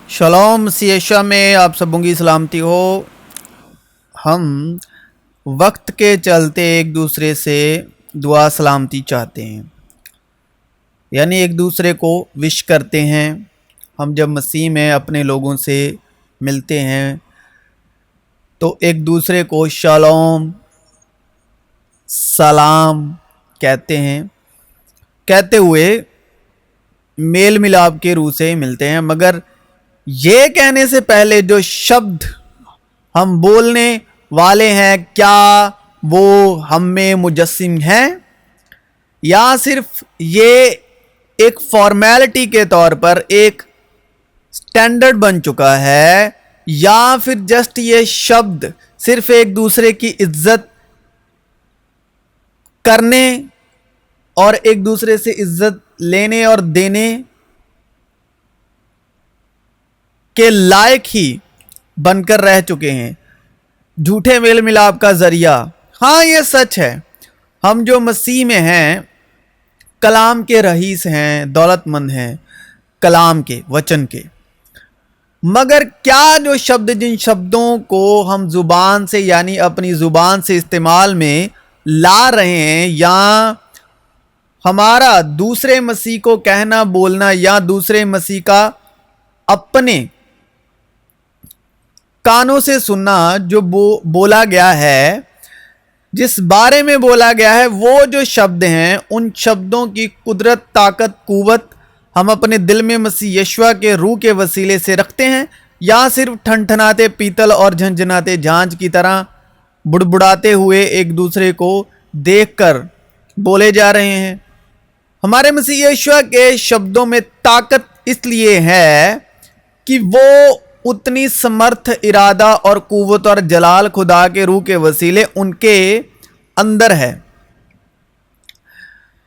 Shalom مسیح میں آپ سبوں کی سلامتی ہو۔ ہم وقت کے چلتے ایک دوسرے سے دعا سلامتی چاہتے ہیں، یعنی ایک دوسرے کو وش کرتے ہیں۔ ہم جب مسیح میں اپنے لوگوں سے ملتے ہیں تو ایک دوسرے کو شلوم سلام کہتے ہیں، کہتے ہوئے میل ملاپ کے روح سے ملتے ہیں۔ مگر یہ کہنے سے پہلے جو شبد ہم بولنے والے ہیں، کیا وہ ہم میں مجسم ہیں، یا صرف یہ ایک فارمیلٹی کے طور پر ایک سٹینڈرڈ بن چکا ہے، یا پھر جسٹ یہ شبد صرف ایک دوسرے کی عزت کرنے اور ایک دوسرے سے عزت لینے اور دینے کے لائق ہی بن کر رہ چکے ہیں، جھوٹے میل ملاپ کا ذریعہ۔ ہاں، یہ سچ ہے، ہم جو مسیح میں ہیں، کلام کے رئیس ہیں، دولت مند ہیں کلام کے، وچن کے۔ مگر کیا جو شبد، جن شبدوں کو ہم زبان سے یعنی اپنی زبان سے استعمال میں لا رہے ہیں، یا ہمارا دوسرے مسیح کو کہنا بولنا، یا دوسرے مسیح کا اپنے کانوں سے سننا، جو بولا گیا ہے، جس بارے میں بولا گیا ہے، وہ جو شبد ہیں، ان شبدوں کی قدرت، طاقت، قوت ہم اپنے دل میں مسیح یشوع کے روح کے وسیلے سے رکھتے ہیں، یا صرف ٹھنٹھناتے پیتل اور جھنجھناتے جھانج کی طرح بڑبڑاتے ہوئے ایک دوسرے کو دیکھ کر بولے جا رہے ہیں؟ ہمارے مسیح یشوع کے شبدوں میں طاقت اس لیے ہے کہ وہ اتنی سمرتھ، ارادہ اور قوت اور جلال خدا کے روح کے وسیلے ان کے اندر ہے۔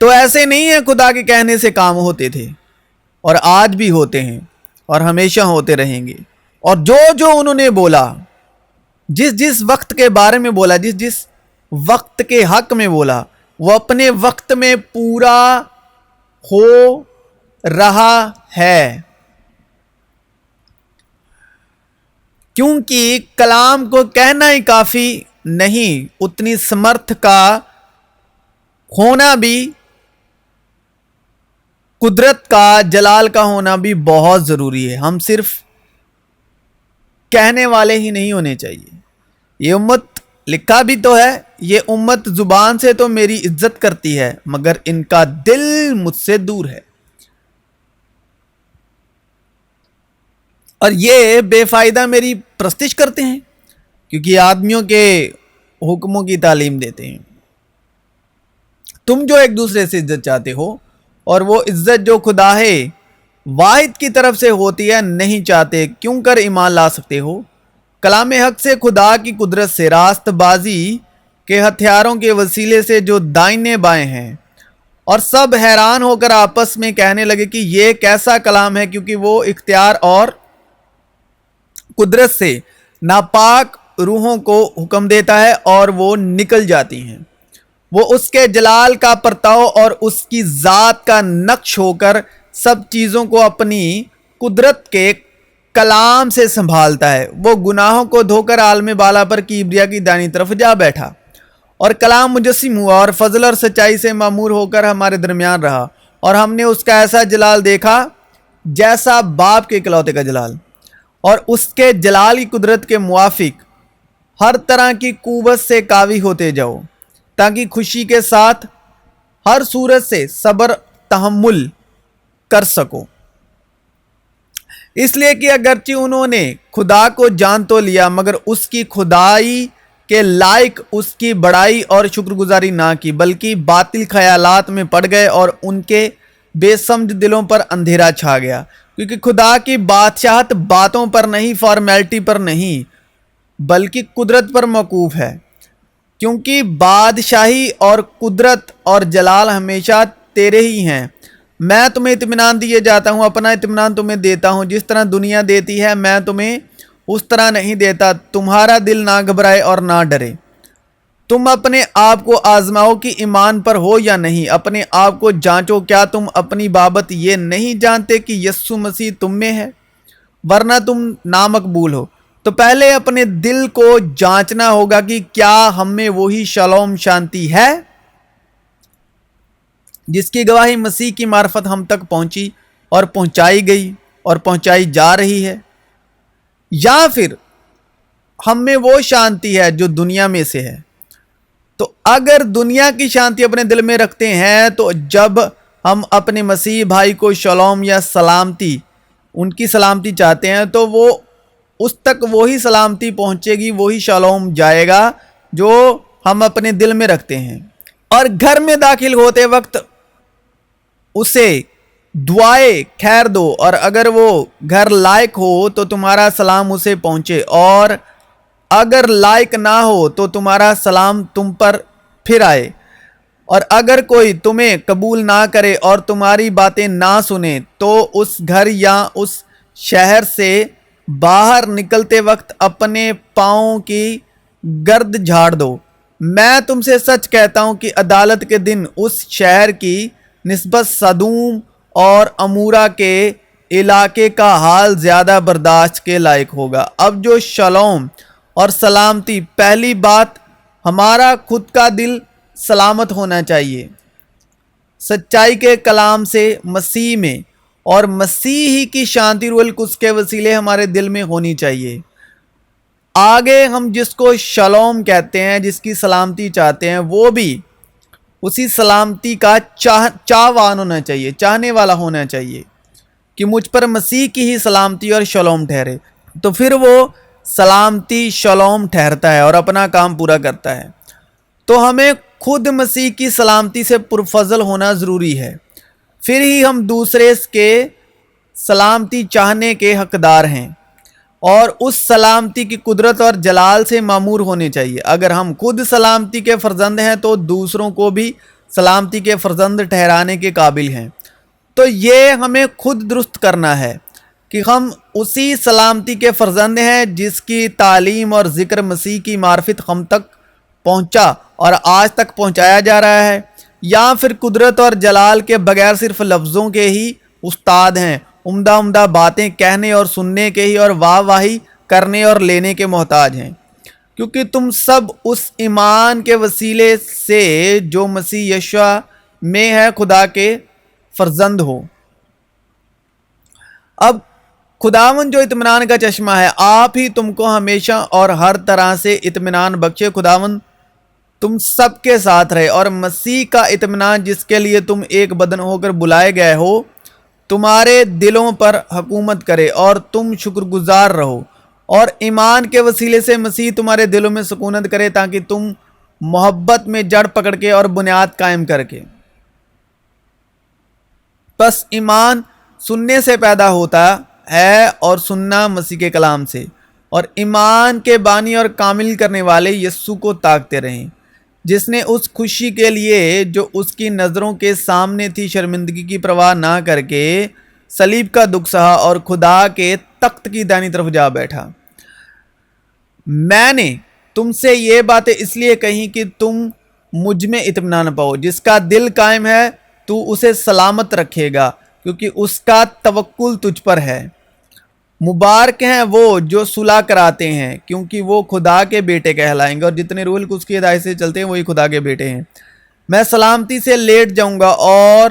تو ایسے نہیں ہے، خدا کے کہنے سے کام ہوتے تھے، اور آج بھی ہوتے ہیں، اور ہمیشہ ہوتے رہیں گے۔ اور جو انہوں نے بولا، جس وقت کے بارے میں بولا، جس وقت کے حق میں بولا، وہ اپنے وقت میں پورا ہو رہا ہے، کیونکہ کلام کو کہنا ہی کافی نہیں، اتنی سمرتھ کا ہونا بھی، قدرت کا، جلال کا ہونا بھی بہت ضروری ہے۔ ہم صرف کہنے والے ہی نہیں ہونے چاہیے۔ یہ امت، لکھا بھی تو ہے، یہ امت زبان سے تو میری عزت کرتی ہے، مگر ان کا دل مجھ سے دور ہے۔ اور یہ بے فائدہ میری پرستش کرتے ہیں، کیونکہ آدمیوں کے حکموں کی تعلیم دیتے ہیں۔ تم جو ایک دوسرے سے عزت چاہتے ہو، اور وہ عزت جو خدا ہے واحد کی طرف سے ہوتی ہے، نہیں چاہتے، کیوں کر ایمان لا سکتے ہو؟ کلام حق سے، خدا کی قدرت سے، راست بازی کے ہتھیاروں کے وسیلے سے جو دائیں بائیں ہیں، اور سب حیران ہو کر آپس میں کہنے لگے کہ یہ کیسا کلام ہے، کیونکہ وہ اختیار اور قدرت سے ناپاک روحوں کو حکم دیتا ہے، اور وہ نکل جاتی ہیں۔ وہ اس کے جلال کا پرتاؤ اور اس کی ذات کا نقش ہو کر سب چیزوں کو اپنی قدرت کے کلام سے سنبھالتا ہے۔ وہ گناہوں کو دھو کر عالم بالا پر کبریا کی دائیں طرف جا بیٹھا، اور کلام مجسم ہوا، اور فضل اور سچائی سے معمور ہو کر ہمارے درمیان رہا، اور ہم نے اس کا ایسا جلال دیکھا جیسا باپ کے اکلوتے کا جلال، اور اس کے جلال کی قدرت کے موافق ہر طرح کی قوت سے قاوی ہوتے جاؤ، تاکہ خوشی کے ساتھ ہر صورت سے صبر تحمل کر سکو۔ اس لیے کہ اگرچہ انہوں نے خدا کو جان تو لیا، مگر اس کی خدائی کے لائق اس کی بڑائی اور شکر گزاری نہ کی، بلکہ باطل خیالات میں پڑ گئے، اور ان کے بے سمجھ دلوں پر اندھیرا چھا گیا۔ کیونکہ خدا کی بادشاہت باتوں پر نہیں، فارمیلٹی پر نہیں، بلکہ قدرت پر موقوف ہے، کیونکہ بادشاہی اور قدرت اور جلال ہمیشہ تیرے ہی ہیں۔ میں تمہیں اطمینان دیے جاتا ہوں، اپنا اطمینان تمہیں دیتا ہوں، جس طرح دنیا دیتی ہے میں تمہیں اس طرح نہیں دیتا۔ تمہارا دل نہ گھبرائے اور نہ ڈرے۔ تم اپنے آپ کو آزماؤ کہ ایمان پر ہو یا نہیں، اپنے آپ کو جانچو، کیا تم اپنی بابت یہ نہیں جانتے کہ یسوع مسیح تم میں ہے؟ ورنہ تم نامقبول ہو۔ تو پہلے اپنے دل کو جانچنا ہوگا کہ کیا ہم میں وہی شالوم شانتی ہے جس کی گواہی مسیح کی معرفت ہم تک پہنچی اور پہنچائی گئی اور پہنچائی جا رہی ہے، یا پھر ہم میں وہ شانتی ہے جو دنیا میں سے ہے۔ تو اگر دنیا کی شانتی اپنے دل میں رکھتے ہیں تو جب ہم اپنے مسیح بھائی کو شالوم یا سلامتی، ان کی سلامتی چاہتے ہیں تو وہ اس تک وہی سلامتی پہنچے گی، وہی شالوم جائے گا جو ہم اپنے دل میں رکھتے ہیں۔ اور گھر میں داخل ہوتے وقت اسے دعائے خیر دو، اور اگر وہ گھر لائق ہو تو تمہارا سلام اسے پہنچے، اور اگر لائق نہ ہو تو تمہارا سلام تم پر پھر آئے۔ اور اگر کوئی تمہیں قبول نہ کرے اور تمہاری باتیں نہ سنے تو اس گھر یا اس شہر سے باہر نکلتے وقت اپنے پاؤں کی گرد جھاڑ دو۔ میں تم سے سچ کہتا ہوں کہ عدالت کے دن اس شہر کی نسبت سدوم اور عمورہ کے علاقے کا حال زیادہ برداشت کے لائق ہوگا۔ اب جو شالوم اور سلامتی، پہلی بات ہمارا خود کا دل سلامت ہونا چاہیے سچائی کے کلام سے مسیح میں، اور مسیحی کی شانتی روح القدس کے وسیلے ہمارے دل میں ہونی چاہیے۔ آگے ہم جس کو شالوم کہتے ہیں، جس کی سلامتی چاہتے ہیں، وہ بھی اسی سلامتی کا چاہوان ہونا چاہیے، چاہنے والا ہونا چاہیے کہ مجھ پر مسیح کی ہی سلامتی اور شالوم ٹھہرے، تو پھر وہ سلامتی شالوم ٹھہرتا ہے اور اپنا کام پورا کرتا ہے۔ تو ہمیں خود مسیح کی سلامتی سے پرفضل ہونا ضروری ہے، پھر ہی ہم دوسرے کے سلامتی چاہنے کے حقدار ہیں اور اس سلامتی کی قدرت اور جلال سے معمور ہونے چاہیے۔ اگر ہم خود سلامتی کے فرزند ہیں تو دوسروں کو بھی سلامتی کے فرزند ٹھہرانے کے قابل ہیں۔ تو یہ ہمیں خود درست کرنا ہے کہ ہم اسی سلامتی کے فرزند ہیں جس کی تعلیم اور ذکر مسیح کی معرفت ہم تک پہنچا اور آج تک پہنچایا جا رہا ہے، یا پھر قدرت اور جلال کے بغیر صرف لفظوں کے ہی استاد ہیں، عمدہ باتیں کہنے اور سننے کے ہی اور واہ واہی کرنے اور لینے کے محتاج ہیں، کیونکہ تم سب اس ایمان کے وسیلے سے جو مسیح یشوع میں ہے خدا کے فرزند ہو۔ اب خداوند جو اطمینان کا چشمہ ہے، آپ ہی تم کو ہمیشہ اور ہر طرح سے اطمینان بخشے۔ خداوند تم سب کے ساتھ رہے، اور مسیح کا اطمینان جس کے لیے تم ایک بدن ہو کر بلائے گئے ہو تمہارے دلوں پر حکومت کرے، اور تم شکر گزار رہو، اور ایمان کے وسیلے سے مسیح تمہارے دلوں میں سکونت کرے تاکہ تم محبت میں جڑ پکڑ کے اور بنیاد قائم کر کے۔ بس ایمان سننے سے پیدا ہوتا ہے، اور سننا مسیح کے کلام سے، اور ایمان کے بانی اور کامل کرنے والے یسوع کو تاکتے رہیں، جس نے اس خوشی کے لیے جو اس کی نظروں کے سامنے تھی شرمندگی کی پرواہ نہ کر کے صلیب کا دکھ سہا اور خدا کے تخت کی دائنی طرف جا بیٹھا۔ میں نے تم سے یہ باتیں اس لیے کہیں کہ تم مجھ میں اطمینان پاؤ۔ جس کا دل قائم ہے تو اسے سلامت رکھے گا، کیونکہ اس کا توکل تجھ پر ہے۔ مبارک ہیں وہ جو صلح کراتے ہیں، کیونکہ وہ خدا کے بیٹے کہلائیں گے، اور جتنے روح القدس کی ہدایت سے چلتے ہیں وہی خدا کے بیٹے ہیں۔ میں سلامتی سے لیٹ جاؤں گا اور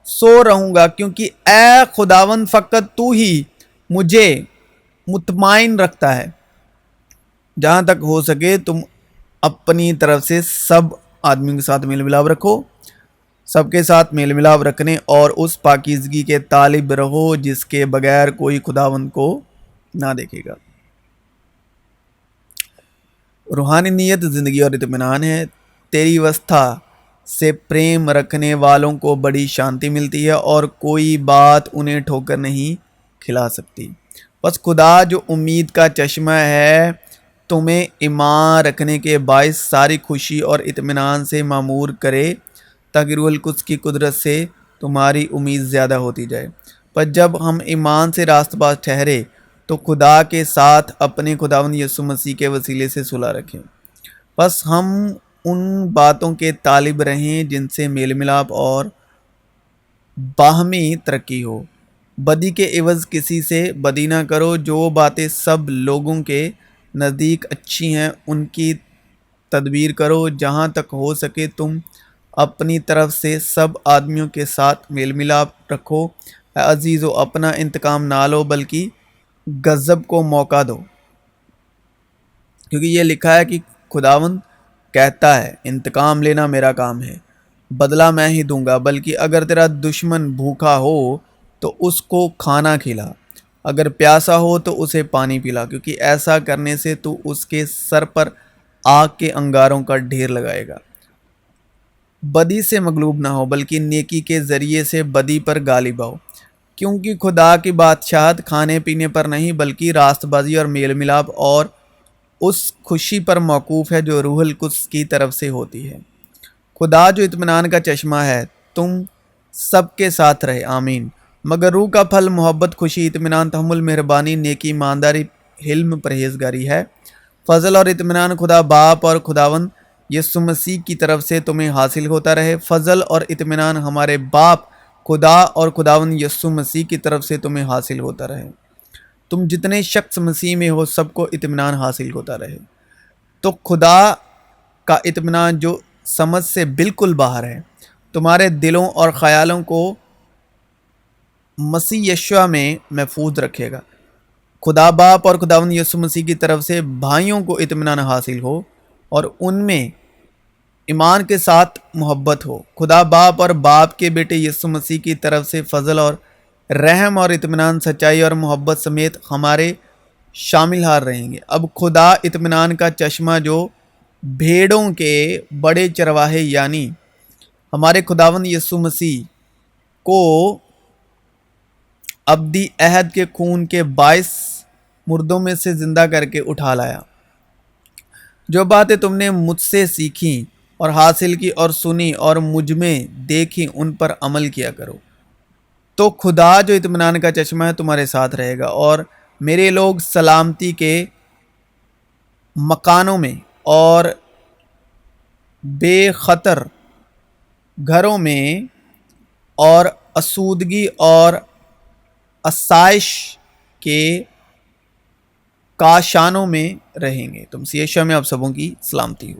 سو رہوں گا، کیونکہ اے خداوند فقط تو ہی مجھے مطمئن رکھتا ہے۔ جہاں تک ہو سکے تم اپنی طرف سے سب آدمیوں کے ساتھ میل ملاپ رکھو، سب کے ساتھ میل ملاپ رکھنے اور اس پاکیزگی کے طالب رہو جس کے بغیر کوئی خداوند کو نہ دیکھے گا۔ روحانی نیت زندگی اور اطمینان ہے۔ تیری وسطا سے پریم رکھنے والوں کو بڑی شانتی ملتی ہے، اور کوئی بات انہیں ٹھوکر نہیں کھلا سکتی۔ بس خدا جو امید کا چشمہ ہے تمہیں ایمان رکھنے کے باعث ساری خوشی اور اطمینان سے معمور کرے، تاکہ روح القدس کی قدرت سے تمہاری امید زیادہ ہوتی جائے۔ پر جب ہم ایمان سے راست باز ٹھہرے تو خدا کے ساتھ اپنے خداوند یسوع مسیح کے وسیلے سے صلح رکھیں۔ بس ہم ان باتوں کے طالب رہیں جن سے میل ملاپ اور باہمی ترقی ہو۔ بدی کے عوض کسی سے بدی نہ کرو. جو باتیں سب لوگوں کے نزدیک اچھی ہیں ان کی تدبیر کرو. جہاں تک ہو سکے تم اپنی طرف سے سب آدمیوں کے ساتھ میل ملاپ رکھو. اے عزیزو اپنا انتقام نہ لو بلکہ غضب کو موقع دو، کیونکہ یہ لکھا ہے کہ خداوند کہتا ہے انتقام لینا میرا کام ہے، بدلہ میں ہی دوں گا. بلکہ اگر تیرا دشمن بھوکا ہو تو اس کو کھانا کھلا، اگر پیاسا ہو تو اسے پانی پلا، کیونکہ ایسا کرنے سے تو اس کے سر پر آگ کے انگاروں کا ڈھیر لگائے گا. بدی سے مغلوب نہ ہو بلکہ نیکی کے ذریعے سے بدی پر غالب آؤ، کیونکہ خدا کی بادشاہت کھانے پینے پر نہیں بلکہ راست بازی اور میل ملاپ اور اس خوشی پر موقوف ہے جو روح القدس کی طرف سے ہوتی ہے. خدا جو اطمینان کا چشمہ ہے تم سب کے ساتھ رہے، آمین. مگر روح کا پھل محبت، خوشی، اطمینان، تحمل، مہربانی، نیکی، ایمانداری، حلم، پرہیزگاری ہے. فضل اور اطمینان خدا باپ اور خداوند یسوع مسیح کی طرف سے تمہیں حاصل ہوتا رہے. فضل اور اطمینان ہمارے باپ خدا اور خداوند یسوع مسیح کی طرف سے تمہیں حاصل ہوتا رہے. تم جتنے شخص مسیح میں ہو سب کو اطمینان حاصل ہوتا رہے. تو خدا کا اطمینان جو سمجھ سے بالکل باہر ہے تمہارے دلوں اور خیالوں کو مسیح یشوع میں محفوظ رکھے گا. خدا باپ اور خداوند یسوع مسیح کی طرف سے بھائیوں کو اطمینان حاصل ہو اور ان میں ایمان کے ساتھ محبت ہو. خدا باپ اور باپ کے بیٹے یسوع مسیح کی طرف سے فضل اور رحم اور اطمینان، سچائی اور محبت سمیت ہمارے شامل ہار رہیں گے. اب خدا اطمینان کا چشمہ جو بھیڑوں کے بڑے چرواہے یعنی ہمارے خداوند یسوع مسیح کو ابدی عہد کے خون کے باعث مردوں میں سے زندہ کر کے اٹھا لایا. جو باتیں تم نے مجھ سے سیکھیں اور حاصل کی اور سنی اور مجھ میں دیکھی ان پر عمل کیا کرو. تو خدا جو اطمینان کا چشمہ ہے تمہارے ساتھ رہے گا، اور میرے لوگ سلامتی کے مکانوں میں اور بے خطر گھروں میں اور آسودگی اور آسائش کے کاشانوں میں رہیں گے. تم سی یشوع میں آپ سبوں کی سلامتی ہو.